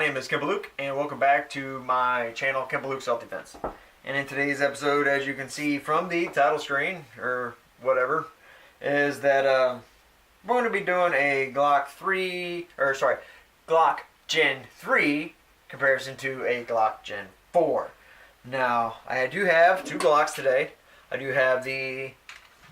name is kenpoluke, and welcome back to my channel, kenpoluke Self-Defense. And in today's episode, as you can see from the title screen, or whatever, is that we're going to be doing a Glock Gen 3 comparison to a Glock Gen 4. Now, I do have two Glocks today. I do have the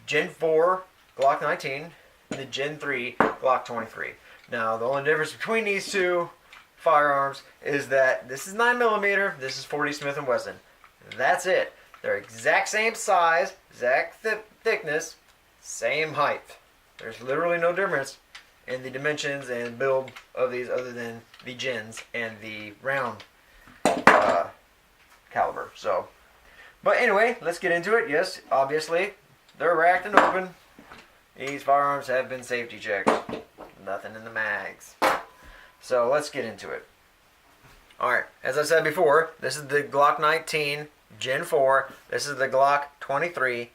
Gen 4 Glock 19 and the Gen 3 Glock 23. Now, the only difference between these two firearms is that this is 9mm, this is 40 Smith & Wesson. That's it. They're exact same size, exact thickness, same height. There's literally no difference in the dimensions and build of these other than the gens and the round caliber. So, but anyway, let's get into it. Yes, obviously, they're racked and open. These firearms have been safety checked. Nothing in the mags. So let's get into it. Alright, as I said before, this is the Glock 19 Gen 4. This is the Glock 23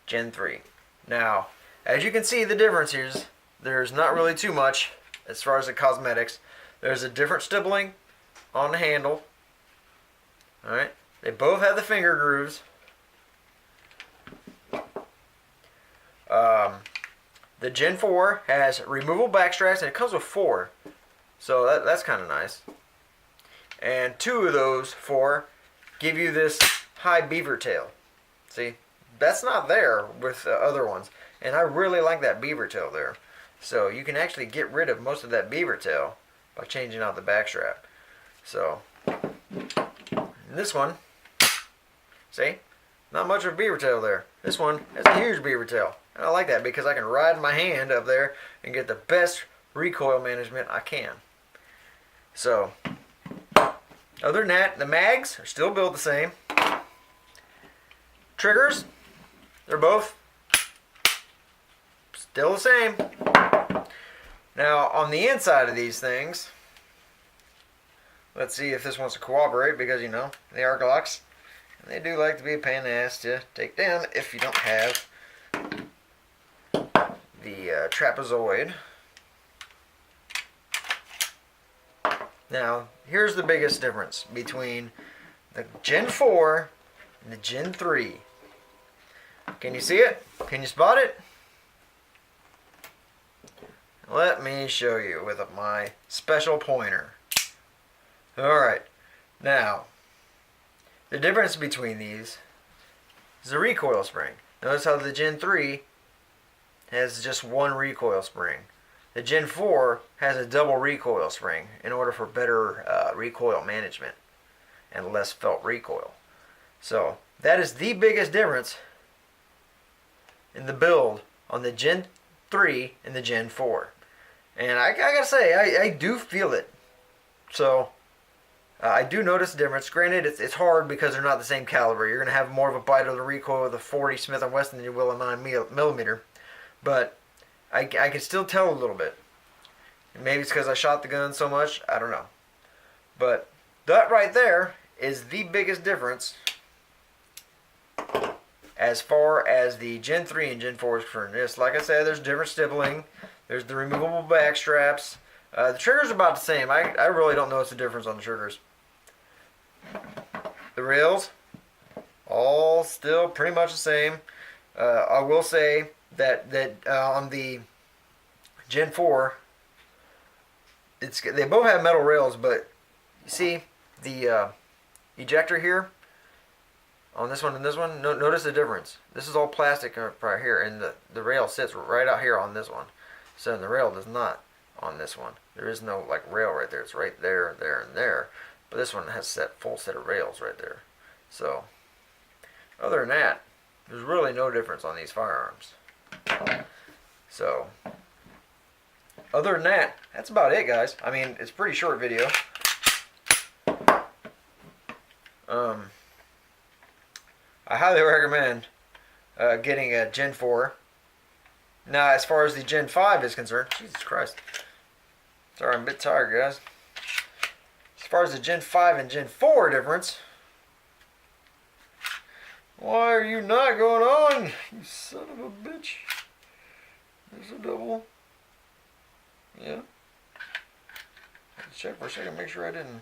Gen 3. Now, as you can see, the difference is there's not really too much as far as the cosmetics. There's a different stippling on the handle. Alright, they both have the finger grooves. The Gen 4 has removable back straps, and it comes with 4. So that's kind of nice. And 2 of those 4 give you this high beaver tail. See, that's not there with the other ones. And I really like that beaver tail there. So you can actually get rid of most of that beaver tail by changing out the back strap. So, this one, see, not much of a beaver tail there. This one has a huge beaver tail. And I like that because I can ride my hand up there and get the best recoil management I can. So, other than that, the mags are still built the same. Triggers, they're both still the same. Now, on the inside of these things, let's see if this wants to cooperate because, you know, they are Glocks. And they do like to be a pain in the ass to take down if you don't have the trapezoid. Now, here's the biggest difference between the Gen 4 and the Gen 3. Can you see it? Can you spot it? Let me show you with my special pointer. Alright, now, the difference between these is the recoil spring. Notice how the Gen 3 has just one recoil spring. The Gen 4 has a double recoil spring in order for better recoil management and less felt recoil. So that is the biggest difference in the build on the Gen 3 and the Gen 4. And I gotta say, I do feel it. So I do notice the difference. Granted, it's hard because they're not the same caliber. You're going to have more of a bite of the recoil with a 40 Smith & Wesson than you will a 9mm. But I can still tell a little bit. Maybe it's because I shot the gun so much. I don't know. But that right there is the biggest difference as far as the Gen 3 and Gen 4 is concerned. Yes, like I said, there's different stippling. There's the removable back straps. The triggers are about the same. I really don't notice the difference on the triggers. The rails, all still pretty much the same. I will say that on the Gen 4, they both have metal rails, but you see the ejector here on this one and this one. Notice the difference. This is all plastic right here, and the rail sits right out here on this one. So the rail does not on this one. There is no like rail right there. It's right there, there, and there. But this one has full set of rails right there. So, other than that, there's really no difference on these firearms. So, other than that, that's about it, guys. I mean, it's a pretty short video. I highly recommend getting a Gen 4. Now, as far as the Gen 5 is concerned, Jesus Christ. Sorry, I'm a bit tired, guys. As far as the Gen 5 and Gen 4 difference, why are you not going on? You son of a bitch. There's a double. Yeah. check for a second, make sure I didn't.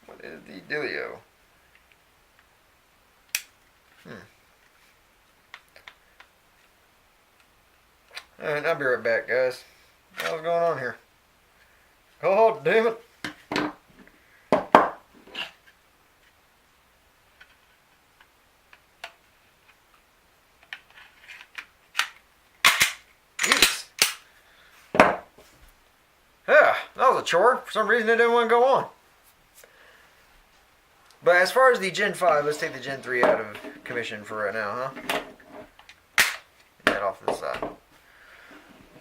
What is the dealio? Alright, I'll be right back, guys. What's going on here? Oh, damn it. Jesus. Yeah, that was a chore. For some reason, it didn't want to go on. But as far as the Gen 5, let's take the Gen 3 out of commission for right now, huh? Get that off to the side.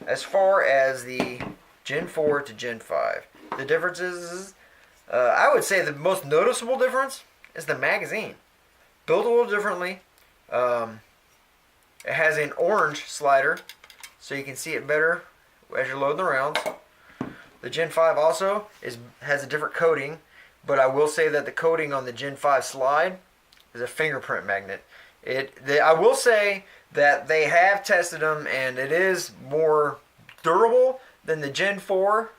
As far as the Gen 4 to Gen 5, the difference is, I would say the most noticeable difference is the magazine. Built a little differently. It has an orange slider, so you can see it better as you're loading the rounds. The Gen 5 also has a different coating, but I will say that the coating on the Gen 5 slide is a fingerprint magnet. I will say that they have tested them, and it is more durable than the Gen 4.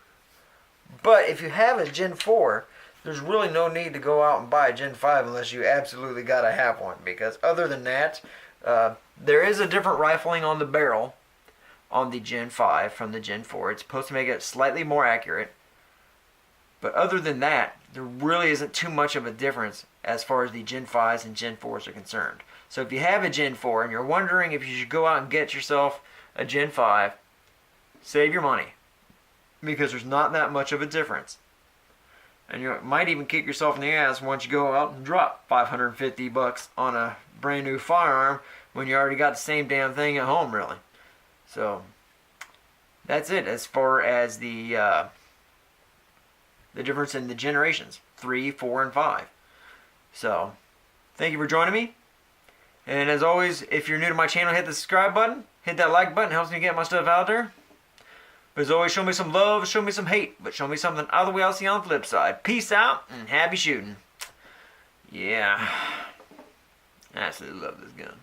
But if you have a Gen 4, there's really no need to go out and buy a Gen 5 unless you absolutely gotta have one. Because other than that, there is a different rifling on the barrel on the Gen 5 from the Gen 4. It's supposed to make it slightly more accurate. But other than that, there really isn't too much of a difference as far as the Gen 5s and Gen 4s are concerned. So if you have a Gen 4 and you're wondering if you should go out and get yourself a Gen 5, save your money. Because there's not that much of a difference. And you might even kick yourself in the ass once you go out and drop $550 on a brand new firearm when you already got the same damn thing at home, really. So that's it as far as the difference in the generations, 3, 4, and 5. So thank you for joining me. And as always, if you're new to my channel, hit the subscribe button. Hit that like button. It helps me get my stuff out there. But as always, show me some love, show me some hate, but show me something other way I'll see you on the flip side. Peace out and happy shooting. Yeah. I absolutely love this gun.